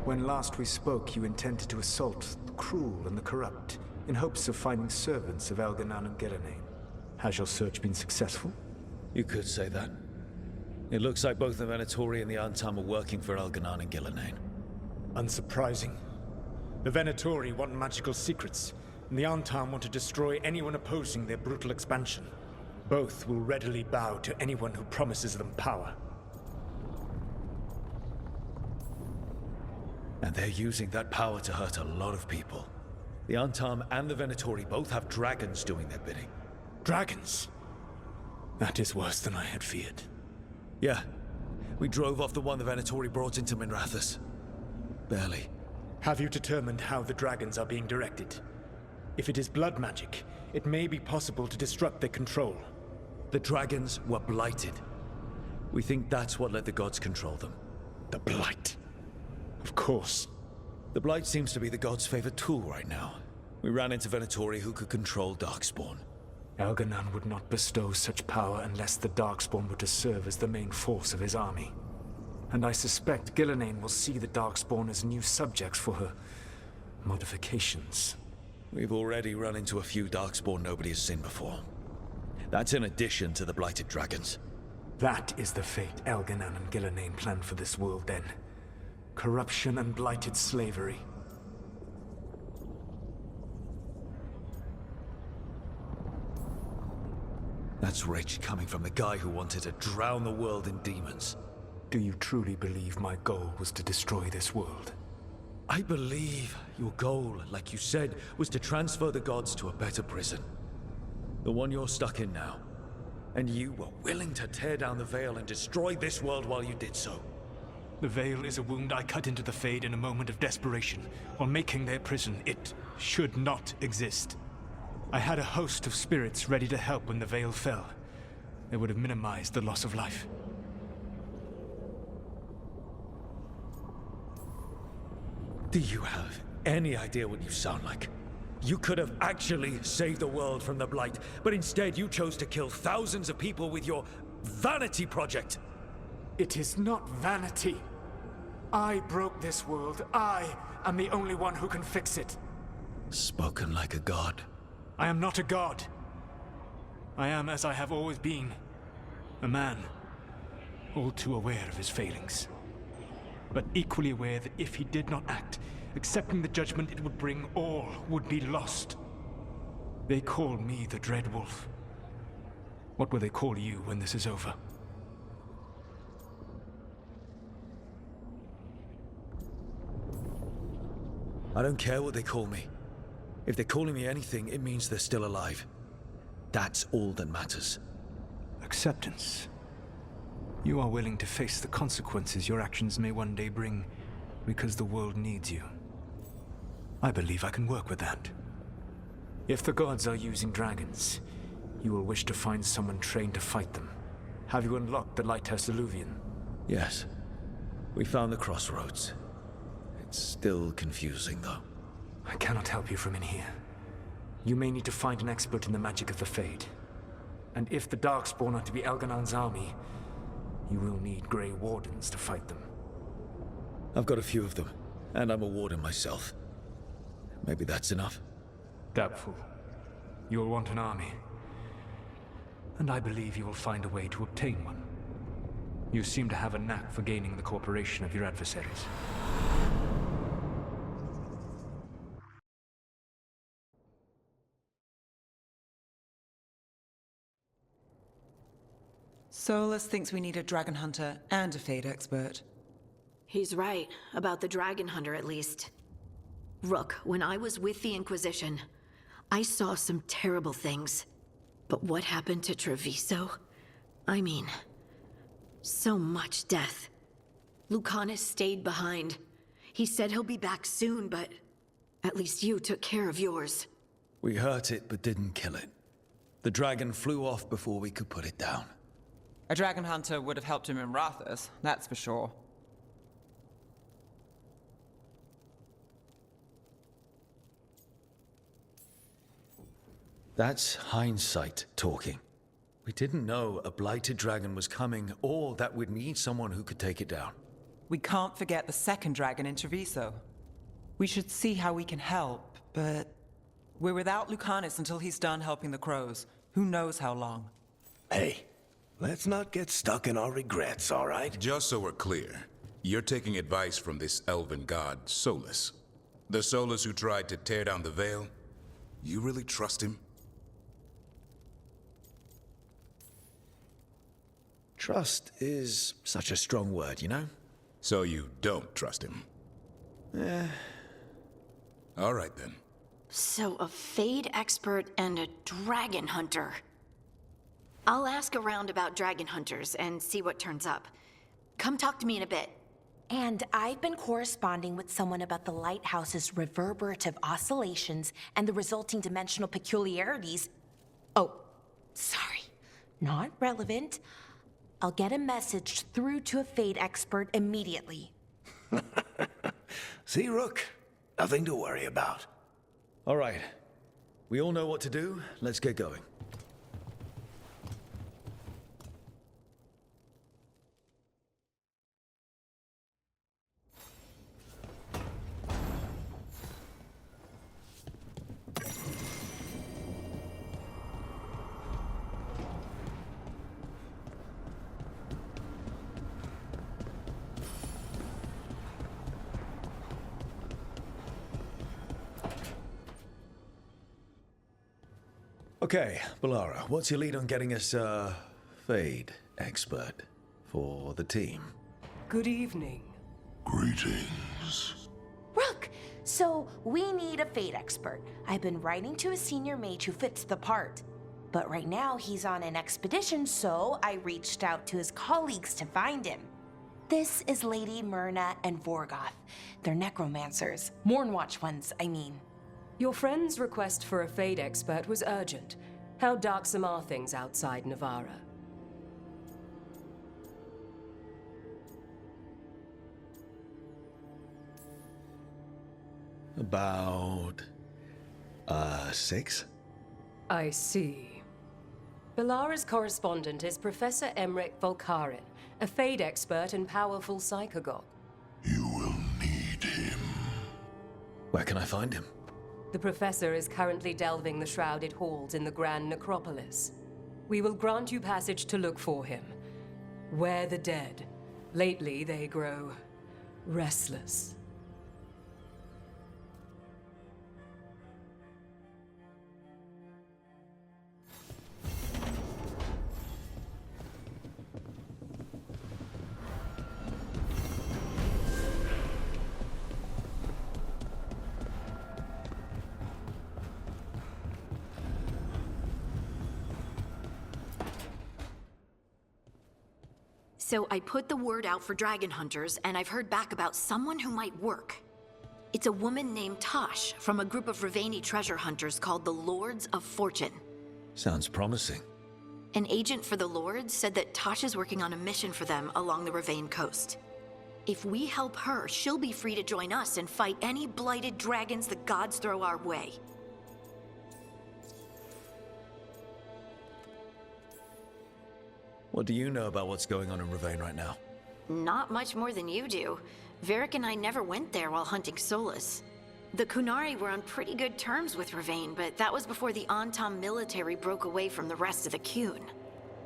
When last we spoke, you intended to assault the cruel and the corrupt, in hopes of finding servants of Elganan and Gillenane. Has your search been successful? You could say that. It looks like both the Venatori and the Antam are working for Elganan and Gillenane. Unsurprising. The Venatori want magical secrets, and the Antam want to destroy anyone opposing their brutal expansion. Both will readily bow to anyone who promises them power. And they're using that power to hurt a lot of people. The Antam and the Venatori both have dragons doing their bidding. Dragons? That is worse than I had feared. Yeah. We drove off the one the Venatori brought into Minrathous. Barely. Have you determined how the dragons are being directed? If it is blood magic, it may be possible to disrupt their control. The dragons were blighted. We think that's what let the gods control them. The Blight. Of course. The Blight seems to be the gods' favorite tool right now. We ran into Venatori who could control Darkspawn. Elganan would not bestow such power unless the Darkspawn were to serve as the main force of his army. And I suspect Gillenane will see the Darkspawn as new subjects for her modifications. We've already run into a few Darkspawn nobody has seen before. That's in addition to the Blighted Dragons. That is the fate Elganan and Gillenane planned for this world then. Corruption and blighted slavery. That's rage coming from the guy who wanted to drown the world in demons. Do you truly believe my goal was to destroy this world? I believe your goal, like you said, was to transfer the gods to a better prison. The one you're stuck in now. And you were willing to tear down the Veil and destroy this world while you did so. The Veil is a wound I cut into the Fade in a moment of desperation, while making their prison. It should not exist. I had a host of spirits ready to help when the Veil fell. They would have minimized the loss of life. Do you have any idea what you sound like? You could have actually saved the world from the Blight, but instead you chose to kill thousands of people with your vanity project. It is not vanity. I broke this world. I am the only one who can fix it. Spoken like a god. I am not a god. I am as I have always been. A man. All too aware of his failings. But equally aware that if he did not act, accepting the judgment it would bring, all would be lost. They call me the Dread Wolf. What will they call you when this is over? I don't care what they call me. If they're calling me anything, it means they're still alive. That's all that matters. Acceptance. You are willing to face the consequences your actions may one day bring, because the world needs you. I believe I can work with that. If the gods are using dragons, you will wish to find someone trained to fight them. Have you unlocked the Lighthouse Illuvian? Yes. We found the crossroads. It's still confusing, though. I cannot help you from in here. You may need to find an expert in the magic of the Fade. And if the Darkspawn are to be Elganan's army, you will need Grey Wardens to fight them. I've got a few of them, and I'm a warden myself. Maybe that's enough? Doubtful. You will want an army. And I believe you will find a way to obtain one. You seem to have a knack for gaining the cooperation of your adversaries. Solus thinks we need a dragon hunter and a Fade expert. He's right, about the dragon hunter at least. Rook, when I was with the Inquisition, I saw some terrible things. But what happened to Treviso? I mean, so much death. Lucanus stayed behind. He said he'll be back soon, but at least you took care of yours. We hurt it, but didn't kill it. The dragon flew off before we could put it down. A dragon hunter would have helped him in Rathus, that's for sure. That's hindsight talking. We didn't know a blighted dragon was coming, or that we'd need someone who could take it down. We can't forget the second dragon in Treviso. We should see how we can help, but we're without Lucanus until he's done helping the crows. Who knows how long? Hey, let's not get stuck in our regrets, all right? Just so we're clear, you're taking advice from this elven god, Solus. The Solus who tried to tear down the Veil? You really trust him? Trust is such a strong word, you know? So you don't trust him? All right then. So a Fade expert and a dragon hunter. I'll ask around about dragon hunters and see what turns up. Come talk to me in a bit. And I've been corresponding with someone about the lighthouse's reverberative oscillations and the resulting dimensional peculiarities. Oh, sorry. Not relevant. I'll get a message through to a Fade expert immediately. See, Rook? Nothing to worry about. All right. We all know what to do. Let's get going. Okay, Balara, what's your lead on getting us a Fade expert for the team? Good evening. Greetings. Rook! So, we need a Fade expert. I've been writing to a senior mage who fits the part. But right now, he's on an expedition, so I reached out to his colleagues to find him. This is Lady Myrna and Vorgoth. They're necromancers. Mournwatch ones, I mean. Your friend's request for a Fade expert was urgent. How darksome are things outside Navarra? About... 6? I see. Balara's correspondent is Professor Emmerich Volkarin, a Fade expert and powerful psychagogue. You will need him. Where can I find him? The Professor is currently delving the shrouded halls in the Grand Necropolis. We will grant you passage to look for him. Where the dead. Lately, they grow restless. So I put the word out for dragon hunters, and I've heard back about someone who might work. It's a woman named Tosh from a group of Ravani treasure hunters called the Lords of Fortune. Sounds promising. An agent for the Lords said that Tosh is working on a mission for them along the Ravane coast. If we help her, she'll be free to join us and fight any blighted dragons the gods throw our way. What do you know about what's going on in Ravane right now? Not much more than you do. Varric and I never went there while hunting Solus. The Kunari were on pretty good terms with Ravane, but that was before the Antam military broke away from the rest of the Kun.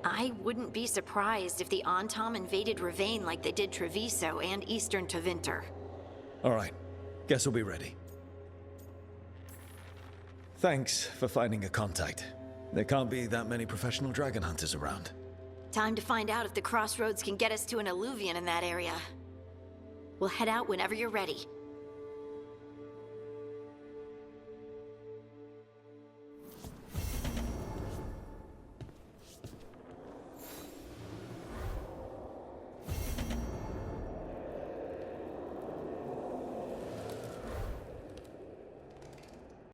I wouldn't be surprised if the Antam invaded Ravane like they did Treviso and Eastern Tevinter. All right. Guess we'll be ready. Thanks for finding a contact. There can't be that many professional dragon hunters around. Time to find out if the crossroads can get us to an alluvion in that area. We'll head out whenever you're ready.